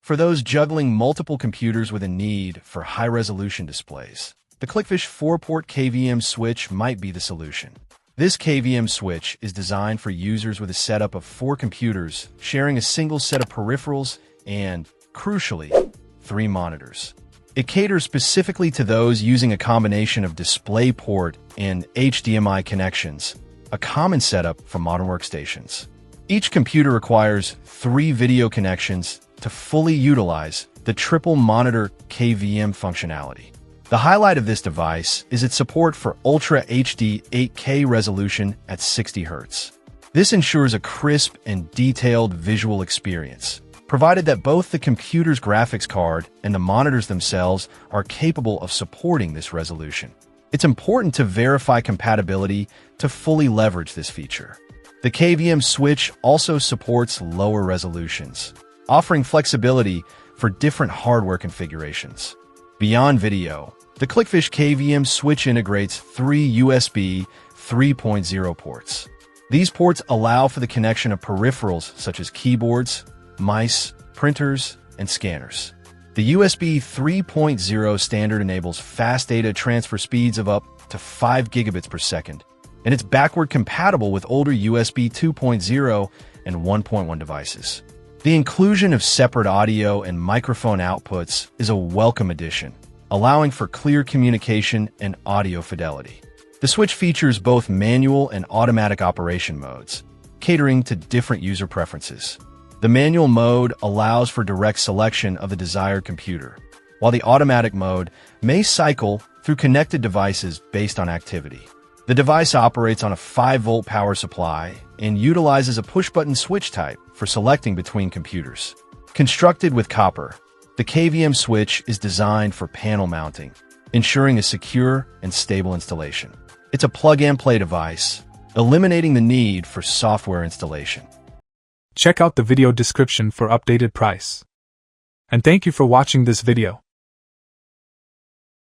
For those juggling multiple computers with a need for high-resolution displays, the Clickfish 4-port KVM switch might be the solution. This KVM switch is designed for users with a setup of 4 computers sharing a single set of peripherals and, crucially, 3 monitors. It caters specifically to those using a combination of Displayport and HDMI connections, a common setup for modern workstations. Each computer requires 3 video connections to fully utilize the triple monitor KVM functionality. The highlight of this device is its support for Ultra HD 8K resolution at 60 Hz. This ensures a crisp and detailed visual experience, provided that both the computer's graphics card and the monitors themselves are capable of supporting this resolution. It's important to verify compatibility to fully leverage this feature. The KVM switch also supports lower resolutions, offering flexibility for different hardware configurations. Beyond video, the Clickfish KVM switch integrates 3 USB 3.0 ports. These ports allow for the connection of peripherals such as keyboards, mice, printers, and scanners. The USB 3.0 standard enables fast data transfer speeds of up to 5 gigabits per second, and it's backward compatible with older USB 2.0 and 1.1 devices. The inclusion of separate audio and microphone outputs is a welcome addition, allowing for clear communication and audio fidelity. The switch features both manual and automatic operation modes, catering to different user preferences. The manual mode allows for direct selection of the desired computer, while the automatic mode may cycle through connected devices based on activity. The device operates on a 5-volt power supply and utilizes a push-button switch type for selecting between computers. Constructed with copper, the KVM switch is designed for panel mounting, ensuring a secure and stable installation. It's a plug-and-play device, eliminating the need for software installation. Check out the video description for updated price. And thank you for watching this video.